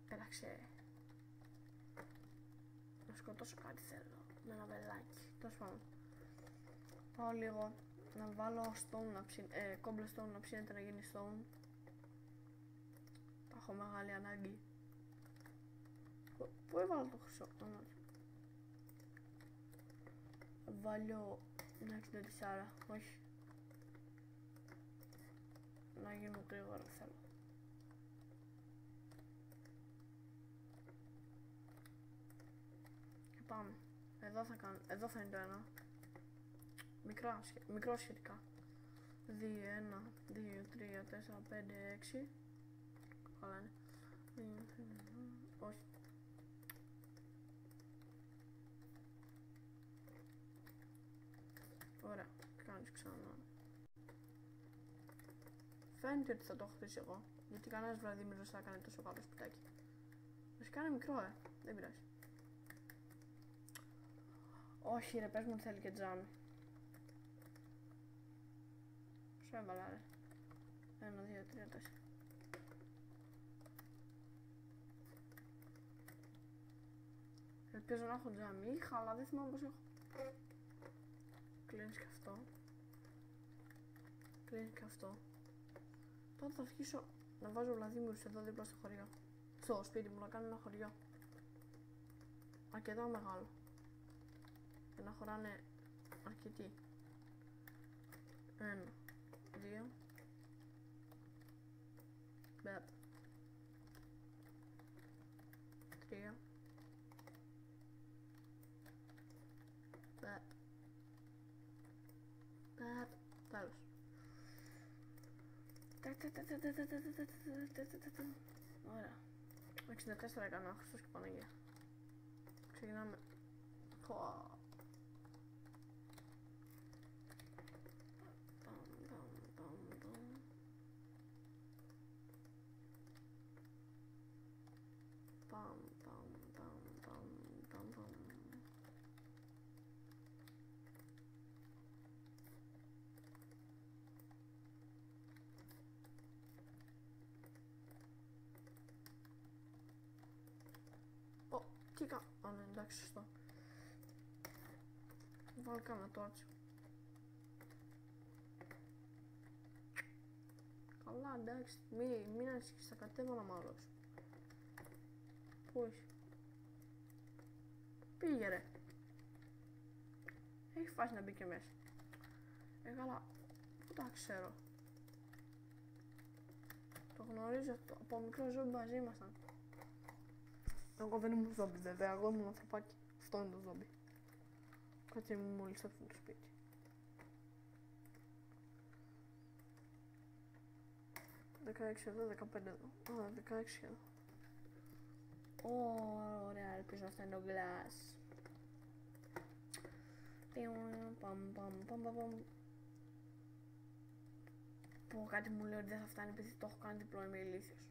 Έλαξε. Να σκοτώσω κάτι θέλω. Με ένα βελάκι. Τέλος πάντων. Πάω λίγο να βάλω stone να cobblestone να ψήνεται να γίνει stone. Τα έχω μεγάλη ανάγκη. Πού έβαλα το χρυσό? Βάλω να 64, όχι. Να γίνω γρήγορα θέλω. Και πάμε. Εδώ θα είναι το ένα. Μικρό σχετικά. 2, 1, 2, 3, 4, 5, 6. Καλά είναι. Όχι. Ωραία, κάνεις ξανά. Φαίνεται ότι θα το έχω χτίσει εγώ. Γιατί κανένας Βλαδίμηρος θα έκανε τόσο καλό σπιτάκι. Βασικά είναι μικρό, δεν πειράζει. Όχι ρε, πες μου ότι θέλει και τζάμι. Σου έβαλα ρε. 1, 2, 3, 4. Ελπίζω να έχω τζάμι. Είχα, αλλά δεν θυμάμαι πως έχω. Κλείνεις και αυτό. Κλείνεις και αυτό. Τώρα θα αρχίσω να βάζω Βλαδίμηρους εδώ δίπλα στο χωριό. Στο σπίτι μου να κάνω ένα χωριό. Αρκετά μεγάλο. Και να χωράνε αρκετοί. 1, 2. Μπεπ. 3. Μπεπ. Τέλος. Ωραία. 64 έκανα, Χριστός και Παναγία. Ξεκινάμε. και Α, ναι, εντάξει, σωστό. Βάλω κάνα τόρτσι. Καλά, εντάξει, μην ανησυχείς, θα κατέβαλα μάλλον. Πού είσαι? Πήγε ρε. Έχει φάσει να μπει και μέσα. Καλά, πού τα ξέρω. Το γνωρίζω αυτό, από μικρό ζόμπι μαζί ήμασταν. Εγώ δεν ήμουν ζόμπι βέβαια, εγώ ήμουν ανθρωπάκι. Αυτό είναι το ζόμπι. Κάτσε μου μόλις έφυγε το σπίτι. «16 εδώ, 15 εδώ». Α, 16 εδώ. Ωραία, ελπίζω να φτάνει το glass. Πω, κάτι μου λέει ότι δεν θα φτάνει επειδή το έχω κάνει διπλό, είμαι ηλίθιος.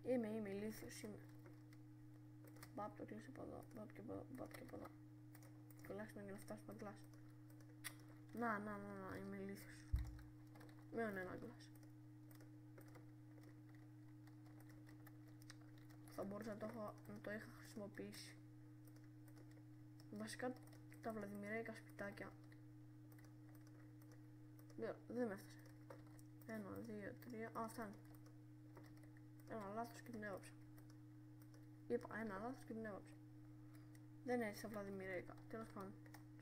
Είμαι ηλίθιος, είμαι. Μπαπ, το κλείσε από εδώ, μπαπ και από εδώ, μπαπ και από εδώ. Τουλάχιστον για να φτάσω στο glass. Να, είμαι ηλίθιος. Μείον ένα glass. Θα μπορούσα να το είχα χρησιμοποιήσει. Βασικά τα βλαδιμιρέικα σπιτάκια δεν με έφτασε. 1, 2, 3, α, φτάνει. Ένα λάθος και την έβαψα. Είπα ένα λάθος και την έβαψα. Δεν είναι έτσι τα βλαδιμιρέικα. Τέλος πάντων,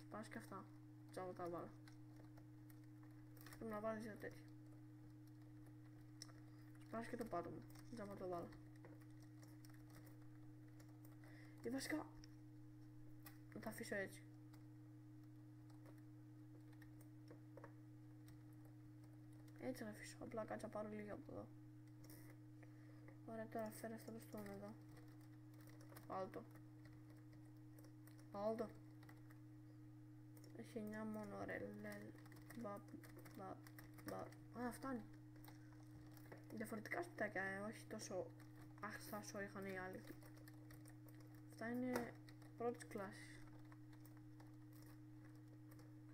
σπάσει και αυτά. Τζάμπα τα βάλα. Πρέπει να βάλεις δύο τέτοια. Σπάσει και το πάτωμα. Τζάμπα το βάλα. Ή βασικά να τα αφήσω έτσι. Έτσι θα αφήσω, απλά κάτσα πάρω λίγα από εδώ. Ωραία, τώρα φέρε αυτό το στόνο εδώ. Βάλ το. Έχει 9 μόνο, ρε, λελ. Α, φτάνει. Διαφορετικά σπιτάκια, όχι τόσο άχθα όσο είχαν οι άλλοι. Αυτά είναι πρώτης κλάσης.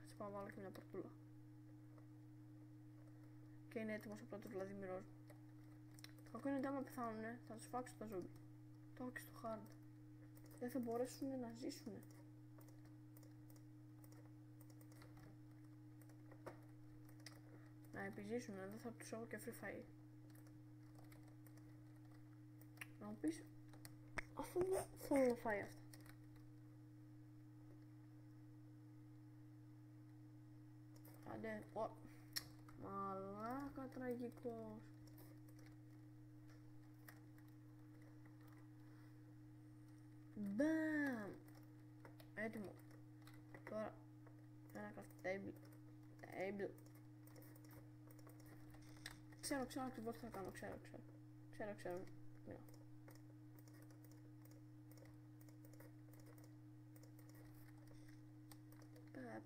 Κάτσε πάω να βάλω και μια πορτούλα. Και είναι έτοιμος ο πρώτος Βλαδιμιρός. Το κακό είναι ότι άμα πεθάνουνε θα τους φάξω τα ζόμπι. Το έχω και στο hard. Δεν θα μπορέσουν να ζήσουνε. Να επιζήσουνε, δεν θα τους έχω και free fire. Να μου πεις, αφού δεν θέλω να φάει αυτά. Άντε, μαλάκα τραγικός. Μπαμ! Έτοιμο. Τώρα, ένα craft table. Ξέρω ακριβώς τι θα κάνω, ξέρω. Μira.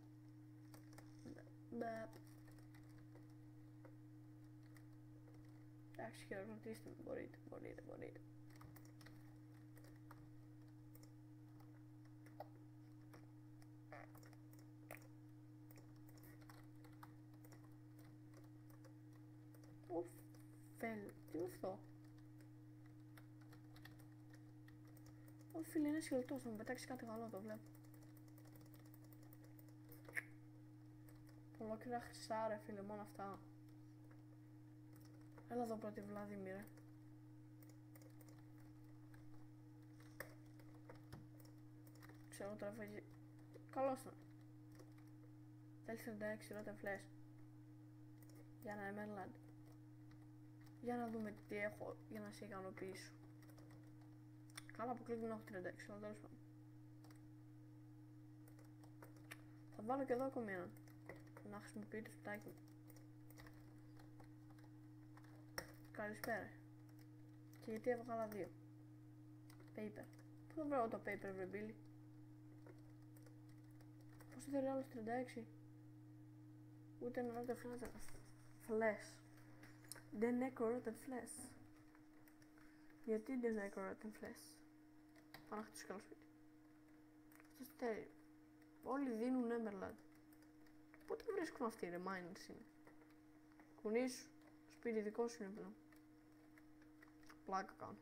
Μπαπ. Εντάξει, χειροκροτήστε με, μπορείτε. Φέλ, τι είναι αυτό? Ω φίλε, είναι σκελετός, θα μου πετάξει κάτι καλό, το βλέπω. Ολόκληρα χρυσά ρε φίλε, μόνο αυτά. Έλα εδώ πρώτη Βλαδίμηρε. Ξέρω τώρα φαγεί. Καλώς ήταν. Θέλεις 36 ρώτα φλες. Για να Emerald. Για να δούμε τι έχω για να σε ικανοποιήσω. Καλά, αποκλείται να έχω 36, αλλά τέλος πάντων. Θα βάλω και εδώ ακόμη έναν. Να χρησιμοποιεί το σπιτάκι μου. Καλησπέρα. Και γιατί έβγαλα δύο. Paper. Πού θα βρω το paper, βρε Billy? Πώς θέλει άλλος 36? Ούτε ένα άλλο φλες. Δεν έχω rotten flesh. Γιατί δεν έχω rotten flesh? Πάω να χτίσω κι άλλο σπίτι. Αυτό θέλει. Όλοι δίνουν Emerald. Πότε βρίσκουν αυτοί ρε, miners είναι. Κουνήσου. Σπίτι δικό σου είναι πλέον. Πλάκα κάνω.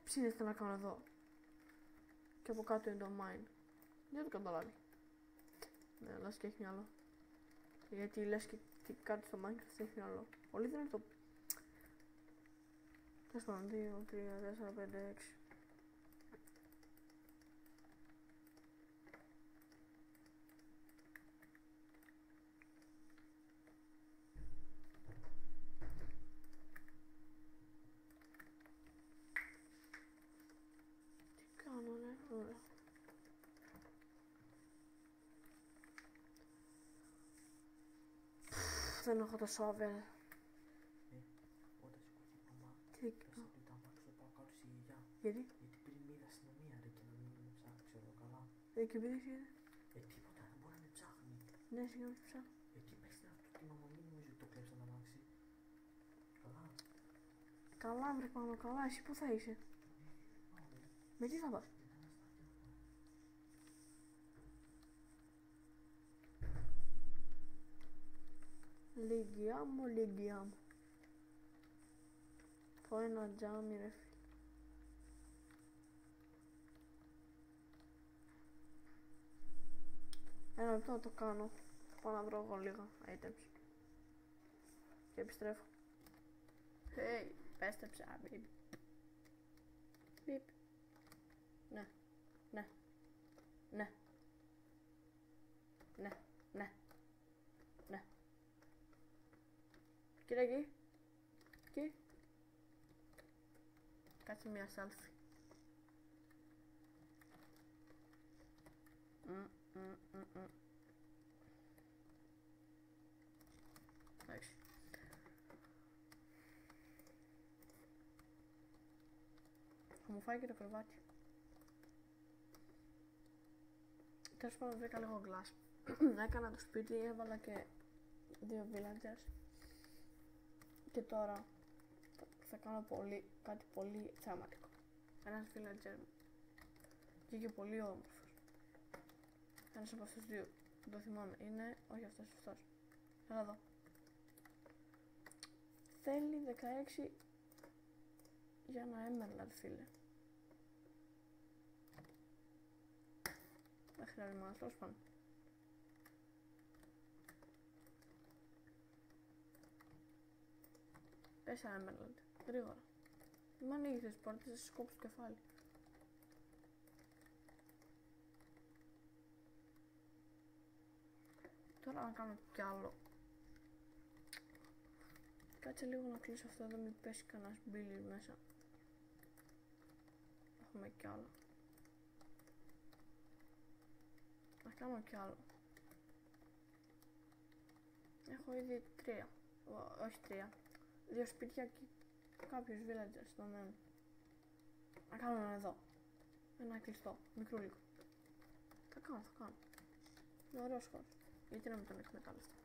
ψήνεστε να κάνω εδώ. Και από κάτω είναι το mine. Δεν το καταλάβει. Ναι, λες και έχει μυαλό. Γιατί λες και κάτι στο Minecraft έχει μυαλό. Όλοι δεν είναι το... Τέλος πάντων, 2, 3, 4, 5, 6. Τι κάνω, ναι, ωραία. Δεν έχω το σόβελ. Τι κάνω. Γιατί? Γιατί πριν είδα αστυνομία ρε και να μην με ψάχνει, ξέρω καλά. Και επειδή είναι. Τίποτα, δεν μπορεί να με ψάχνει. Ναι, συγγνώμη, ψάχνω. Εκεί πες να αυτό τη μαμά μην νομίζω ότι το κλέψαν αμάξι. Καλά. Καλά, βρε πάνω, καλά. Εσύ πού θα είσαι? Με τι θα πας? Λίγια μου, λίγια μου. Πω ένα τζάμι ρε φίλε. Ένα λεπτό να το κάνω. Πάω να βρω εγώ λίγα items. Και επιστρέφω. Hey, επέστρεψα, baby. Beep. Ναι, ναι, ναι, ναι, ναι, ναι. Κοίτα εκεί. Εκεί. Κάτσε μια selfie. Εντάξει. Θα μου φάει και το κρεβάτι. Τέλος πάντων βρήκα λίγο glass. Έκανα το σπίτι, έβαλα και 2 villagers. Και τώρα θα κάνω κάτι πολύ θεαματικό. Ένας villager βγήκε πολύ όμορφος. Ένας από αυτούς δύο, δεν το θυμάμαι, είναι, όχι αυτός. Έλα εδώ. Θέλει 16 για ένα emerald, φίλε. Δεν χρειάζεται μόνο, τέλος πάντων. Πες ένα emerald, γρήγορα. Μ' ανοίγεις τις πόρτες, θα σου κόψω το κεφάλι. Τώρα να κάνω κι άλλο. Κάτσε λίγο να κλείσω αυτό εδώ, μην πέσει κανένας μπίλις μέσα. Έχουμε κι άλλο. Να κάνω κι άλλο. Έχω ήδη 3. Όχι 3. 2 σπίτια και κάποιους villagers στο μένουν. Να κάνω ένα εδώ. Ένα κλειστό, μικρούλικο. Θα κάνω. Είναι ωραίος χώρος. Γιατί να μην τον εκμεταλλευτώ.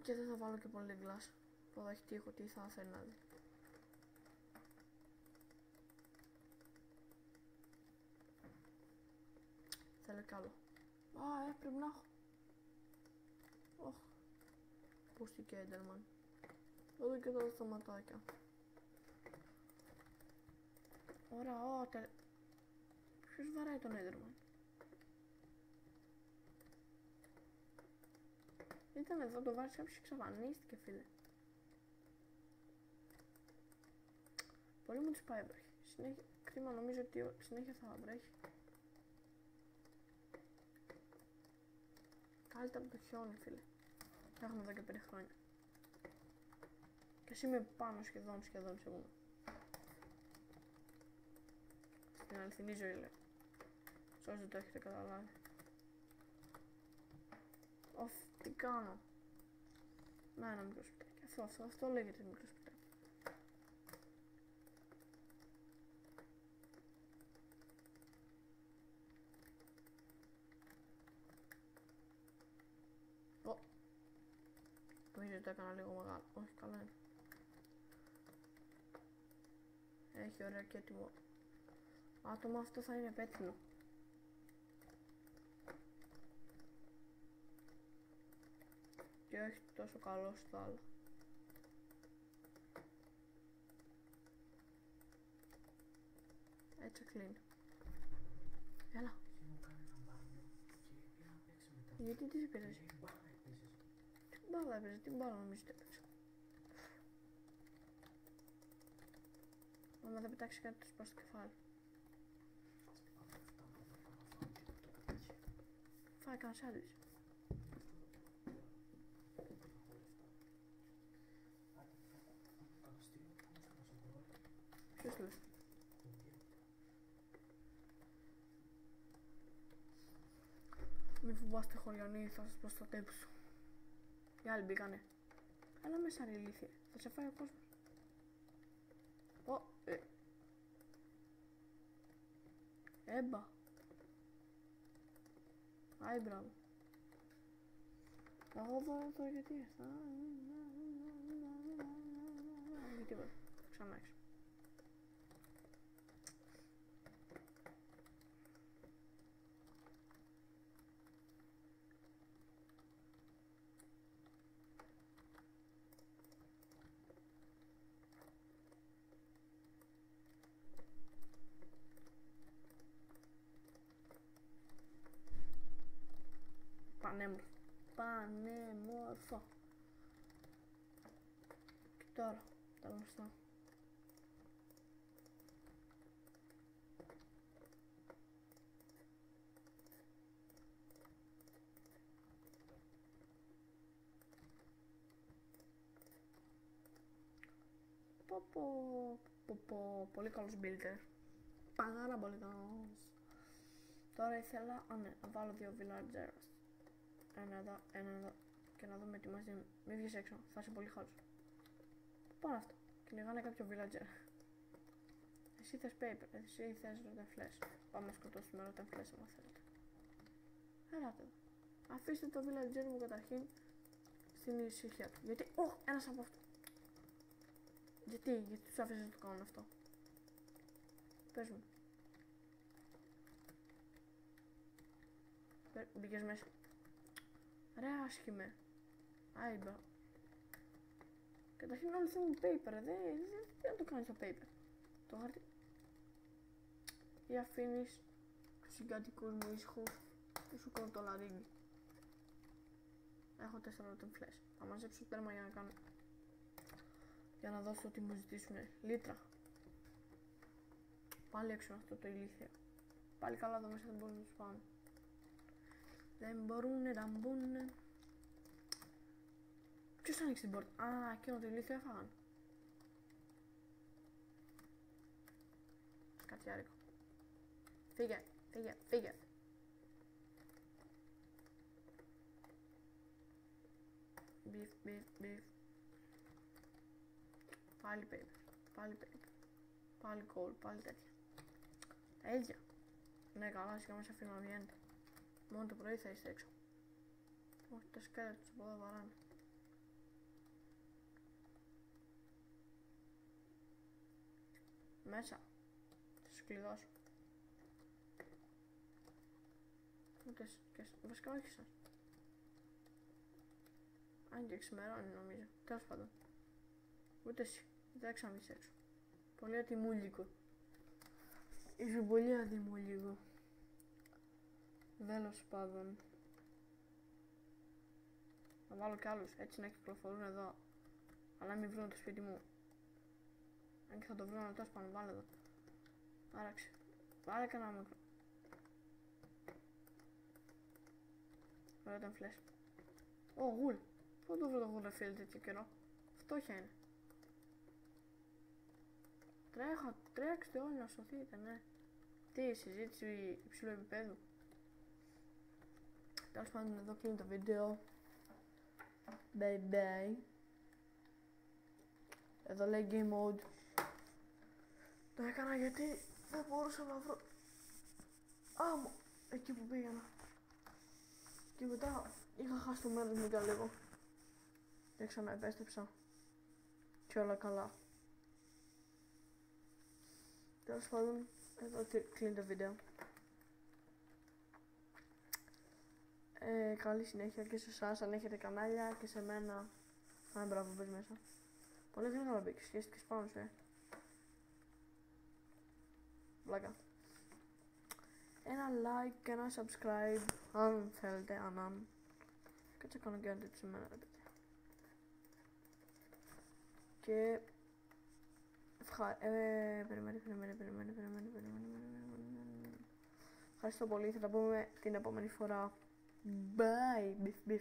Και δεν θα βάλω και πολύ glass. Που θα έχει τείχο, τι θα θέλει να δει. Θέλω κι άλλο. Πρέπει να έχω. Πούστηκε Enderman. Εδώ και εδώ τα ματάκια. Ωραία, ποιος βαράει τον Enderman? Ήταν εδώ, το βάρεις κάποιος και εξαφανίστηκε, φίλε. Πολύ μου τους πάει βρέχει. Κρίμα, νομίζω ότι συνέχεια θα βρέχει. Καλύτερα από το χιόνι, φίλε. Το έχουμε εδώ και 5 χρόνια. Και εσύ είμαι πάνω σχεδόν σε βουνό. Στην αληθινή ζωή λέω. Σε όσοι το έχετε καταλάβει. Τι κάνω? Να, ένα μικρό σπιτάκι. Αυτό λέγεται μικρό σπιτάκι. Νομίζω ότι το έκανα λίγο μεγάλο. Όχι, καλά είναι. Έχει ωραία και έτοιμο. Άτομα, αυτό θα είναι πέτρινο. Και όχι τόσο καλό στο άλλο. Έτσι κλείνει. Έλα. Και μου κάνει ένα μπάνιο και πήγα να παίξει μετά. Γιατί τι σε πειράζει? Και μπάλα έπαιζες. Τι μπάλα έπαιζε, τι μπάλα νομίζω ότι έπαιζε. Άμα δεν πετάξει κάτι του σπάς στο κεφάλι. Φάει κανένα σάντουιτς. Ποιος λες? Μη φοβάστε χωριανοί, θα σας προστατέψω. Οι άλλοι μπήκανε. Έλα μέσα ρε ηλίθιε, θα σε φάει ο κόσμος. Έμπα. Άι μπράβο. Εγώ δω το γιατί. Γιατί τίποτα. Ξανά έξω. Πανέμορφο. Πανέμορφο. Και τώρα τα γνωστά. Πολύ καλός builder. Πάρα πολύ καλός. Τώρα ήθελα να βάλω 2 villagers. Ένα εδώ, ένα εδώ. Και να δούμε τι μας δίνουν. Μην βγεις έξω, θα είσαι πολύ χάλος. Πού πάνε αυτά? Κυνηγάνε κάποιο villager. Εσύ θες paper, εσύ θες rotten flesh. Πάμε να σκοτώσουμε rotten flesh άμα θέλετε. Ελάτε εδώ. Αφήστε το villager μου καταρχήν στην ησυχία του. Γιατί, ένας από αυτό. Γιατί τους άφησες να το κάνουν αυτό? Πες μου. Μπήκες μέσα. Ρε άσχημε. Άιμπα. Καταρχήν όλοι θέλουν paper, δεν το κάνεις το paper. Το χαρτί. Ή αφήνεις τους συγκατοικούς μου ήσυχους και σου κάνω το λαρίγγι. Έχω 4 rotten flesh. Θα μαζέψω τέρμα για να κάνω. Για να δώσω ό,τι μου ζητήσουνε. Λίτρα. Πάλι έξω αυτό το ηλίθιο. Πάλι καλά εδώ μέσα δεν μπορούν να τους πάνε. Δεν μπορούνε να μπουνε. Ποιος άνοιξε την πόρτα? Α, εκείνο το ηλίθιο έφαγαν. Σκατιάρικο. Φύγε, φύγε, φύγε. Beef, beef, beef. Πάλι paper, πάλι paper. Πάλι coal, πάλι τέτοια. Τα ίδια. Ναι, καλά, σιγά μας αφήνω να βγαίνετε. Μόνο το πρωί θα είστε έξω. Όχι, τα σκάλια τους από εδώ βαράνε. Μέσα. Θα σας κλειδώσω. Ούτε βασικά όχι σας. Αν και ξημερώνει νομίζω. Τέλος πάντων. Ούτε εσύ. Δεν ξαναβγείς έξω. Πολύ ατιμούλικο. Είσαι πολύ ατιμούλικο. Τέλος πάντων. Να βάλω κι άλλους έτσι να κυκλοφορούν εδώ. Αλλά μην βρουν το σπίτι μου. Αν και θα το βρουν, αλλά τόσο πάνω, βάλε εδώ. Άραξε. Βάλε κανένα μικρό. Ωραία ήταν φλες. Γουλ. Πού το βρω το γουλ φίλε τέτοιο καιρό? Φτώχεια είναι. Τρέξτε όλοι να σωθείτε, ναι. Τι συζήτηση υψηλού επίπεδου. Τέλος πάντων εδώ κλείνει το βίντεο. Bye bye. Εδώ λέει game mode. Το έκανα γιατί δεν μπορούσα να βρω άμμο εκεί που πήγαινα. Και μετά είχα χάσει το μέρος μου για λίγο. Και ξαναεπέστρεψα. Και όλα καλά. Τέλος πάντων, εδώ κλείνει το βίντεο. Καλή συνέχεια και σε εσάς αν έχετε κανάλια και σε μένα. Μπράβο, μπες μέσα. Πολύ γρήγορα μπήκες, σχέστηκες πάνω σου, Βλάκα. Ένα like και ένα subscribe αν θέλετε, αν. Κάτσε κάνω και ένα σε μένα, ρε παιδιά. Και... Περιμένε. Ευχαριστώ πολύ, θα τα πούμε την επόμενη φορά. Bye, beef.